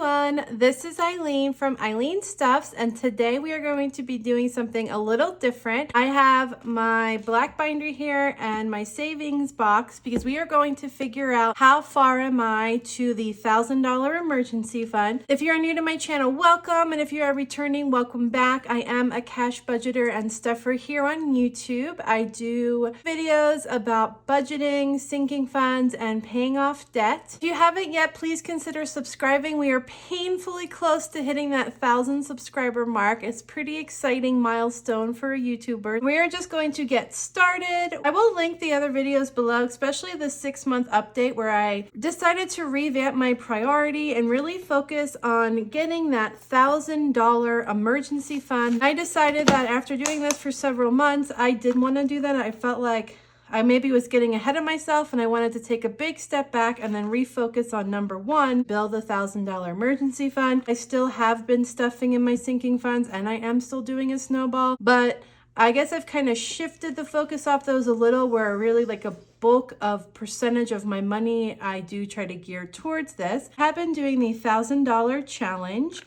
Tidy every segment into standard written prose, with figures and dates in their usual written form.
everyone, this is Eileen from Eileen Stuffs, and today we are going to be doing something a little different. I have my black binder here and my savings box because we are going to figure out how far am I to the $1,000 emergency fund. If you are new to my channel, welcome, and if you are returning, welcome back. I am a cash budgeter and stuffer here on YouTube. I do videos about budgeting, sinking funds, and paying off debt. If you haven't yet, please consider subscribing. We are painfully close to hitting that 1,000 subscriber mark. It's a pretty exciting milestone for a YouTuber. We are just going to get started. I will link the other videos below, especially the 6-month update where I decided to revamp my priority and really focus on getting that $1,000 emergency fund. I decided that after doing this for several months, I did want to do that. I felt like I maybe was getting ahead of myself and I wanted to take a big step back and then refocus on number one, build a $1,000 emergency fund. I still have been stuffing in my sinking funds and I am still doing a snowball, but I guess I've kind of shifted the focus off those a little, where really like a bulk of percentage of my money I do try to gear towards this. I've been doing the $1,000 challenge.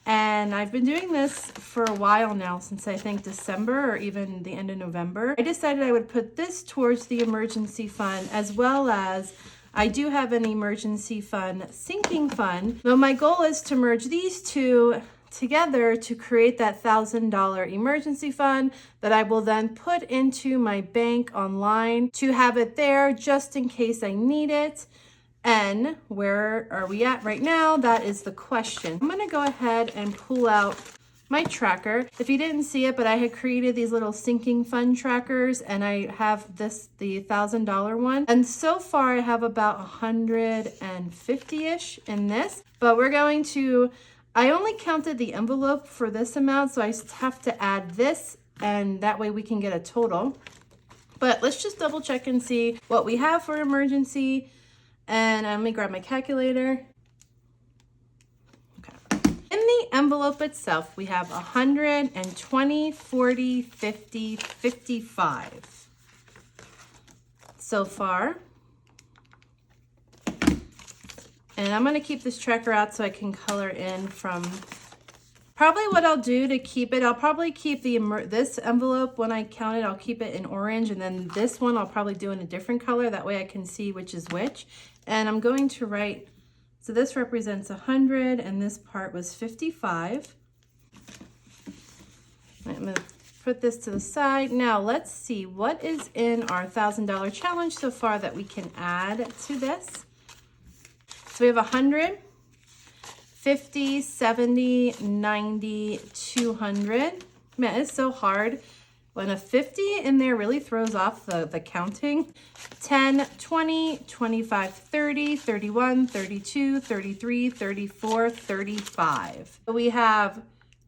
And I've been doing this for a while now, since I think December or even the end of November. I decided I would put this towards the emergency fund, as well as I do have an emergency fund sinking fund. But my goal is to merge these two together to create that $1,000 emergency fund that I will then put into my bank online to have it there just in case I need it. And where are we at right now? That is the question. I'm gonna go ahead and pull out my tracker. If you didn't see it, but I had created these little sinking fund trackers, and I have this, the $1,000 one. And so far I have about 150-ish in this, but we're going to, I only counted the envelope for this amount, so I have to add this, and that way we can get a total. But let's just double check and see what we have for emergency. And let me grab my calculator. Okay. In the envelope itself, we have 120, 40, 50, 55 so far. And I'm gonna keep this tracker out so I can color in from, probably what I'll do to keep it, I'll probably keep this envelope, when I count it, I'll keep it in orange, and then this one I'll probably do in a different color. That way I can see which is which. And I'm going to write, so this represents 100 and this part was 55. I'm gonna put this to the side. Now let's see what is in our $1,000 challenge so far that we can add to this. So we have 100, 50, 70, 90, 200. Man, it's so hard when a 50 in there really throws off the counting. 10, 20, 25, 30, 31, 32, 33, 34, 35. So we have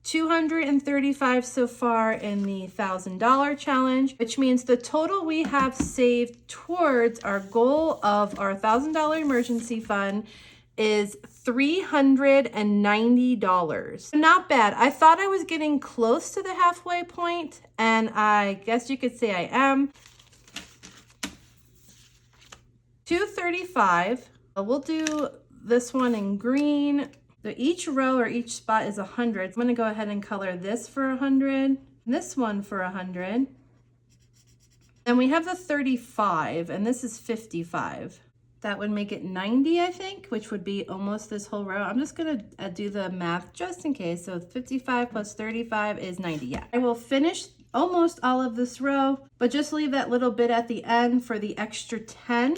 235 so far in the $1,000 challenge, which means the total we have saved towards our goal of our $1,000 emergency fund is $390. Not bad. I thought I was getting close to the halfway point, and I guess you could say I am. 235. We'll do this one in green. So each row or each spot is 100. I'm going to go ahead and color this for 100, this one for 100. Then we have the 35, and this is 55. That would make it 90, I think, which would be almost this whole row. I'm just gonna do the math just in case. So 55 plus 35 is 90, yeah. I will finish almost all of this row, but just leave that little bit at the end for the extra 10.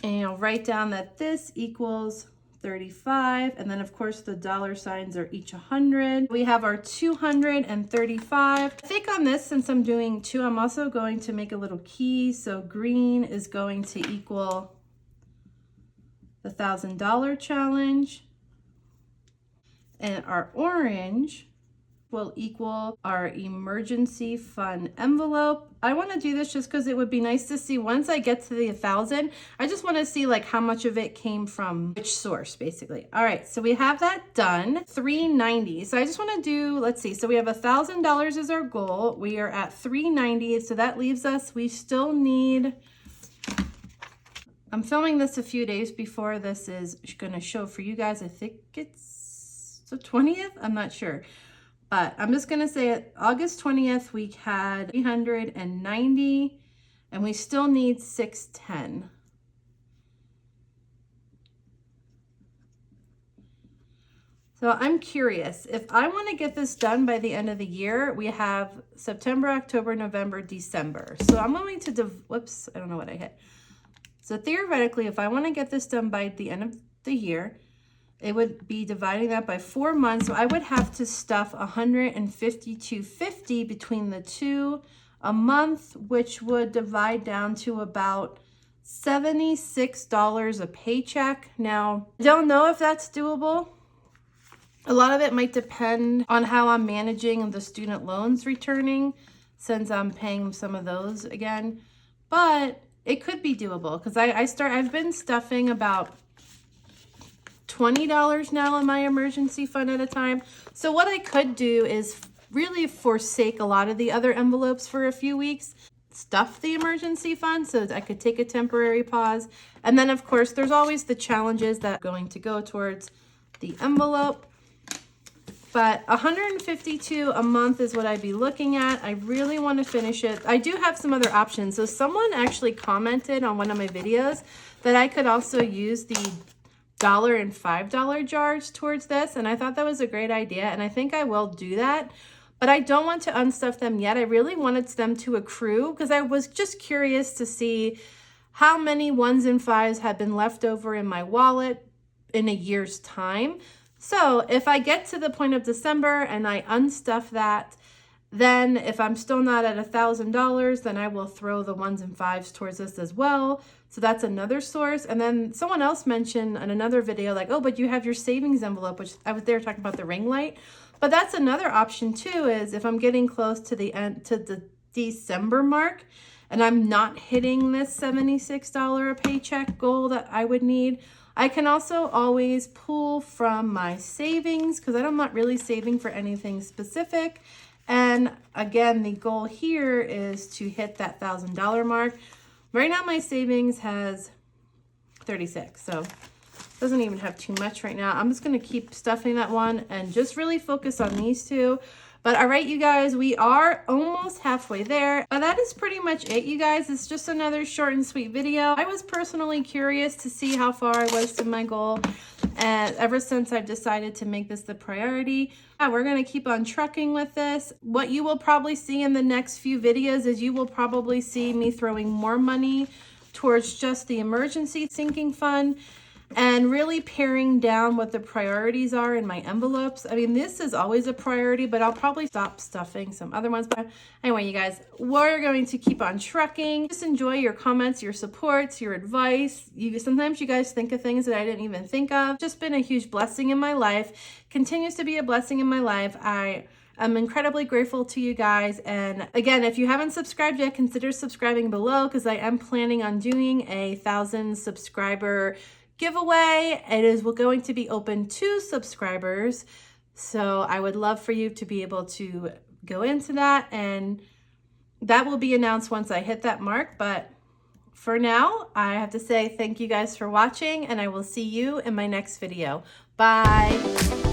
And I'll write down that this equals 35. And then of course the dollar signs are each 100. We have our 235. I think on this, since I'm doing two, I'm also going to make a little key. So green is going to equal the $1,000 challenge, and our orange will equal our emergency fund envelope. I want to do this just because it would be nice to see once I get to the 1,000. I just want to see like how much of it came from which source, basically. All right, so we have that done. 390. So I just want to do, let's see. So we have $1,000 is our goal. We are at 390. So that leaves us, we still need I'm filming this a few days before this is going to show for you guys. I think it's the 20th. I'm not sure. But I'm just going to say it. August 20th, we had 390 and we still need 610. So I'm curious, if I want to get this done by the end of the year, we have September, October, November, December. So I'm going to, whoops, I don't know what I hit. So theoretically, if I want to get this done by the end of the year, it would be dividing that by 4 months. So I would have to stuff $152.50 between the two a month, which would divide down to about $76 a paycheck. Now, I don't know if that's doable. A lot of it might depend on how I'm managing the student loans returning, since I'm paying some of those again. But it could be doable because I've been stuffing about $20 now in my emergency fund at a time. So what I could do is really forsake a lot of the other envelopes for a few weeks, stuff the emergency fund so that I could take a temporary pause. And then of course, there's always the challenges that are going to go towards the envelope. But $152 a month is what I'd be looking at. I really want to finish it. I do have some other options. So someone actually commented on one of my videos that I could also use the $1 and $5 jars towards this, and I thought that was a great idea, and I think I will do that. But I don't want to unstuff them yet. I really wanted them to accrue because I was just curious to see how many 1s and 5s had been left over in my wallet in a year's time. So if I get to the point of December and I unstuff that, then if I'm still not at $1,000, then I will throw the 1s and 5s towards this as well. So that's another source. And then someone else mentioned in another video, like, oh, but you have your savings envelope, which I was there talking about the ring light. But that's another option too, is if I'm getting close to the end, to the December mark, and I'm not hitting this $76 a paycheck goal that I would need, I can also always pull from my savings because I'm not really saving for anything specific. And again, the goal here is to hit that $1,000 mark. Right now, my savings has 36, so doesn't even have too much right now. I'm just going to keep stuffing that one and just really focus on these two. But all right, you guys, we are almost halfway there. But that is pretty much it, you guys. It's just another short and sweet video. I was personally curious to see how far I was to my goal. And ever since I've decided to make this the priority, we're going to keep on trucking with this. What you will probably see in the next few videos is you will probably see me throwing more money towards just the emergency sinking fund and really paring down what the priorities are in my envelopes. I mean, this is always a priority, but I'll probably stop stuffing some other ones. But anyway, you guys, we're going to keep on trucking. Just enjoy your comments, your supports, your advice. Sometimes you guys think of things that I didn't even think of. Just been a huge blessing in my life. Continues to be a blessing in my life. I'm incredibly grateful to you guys. And again, if you haven't subscribed yet, consider subscribing below because I am planning on doing a 1,000 subscriber giveaway. It is going to be open to subscribers. So I would love for you to be able to go into that, and that will be announced once I hit that mark. But for now, I have to say thank you guys for watching, and I will see you in my next video. Bye.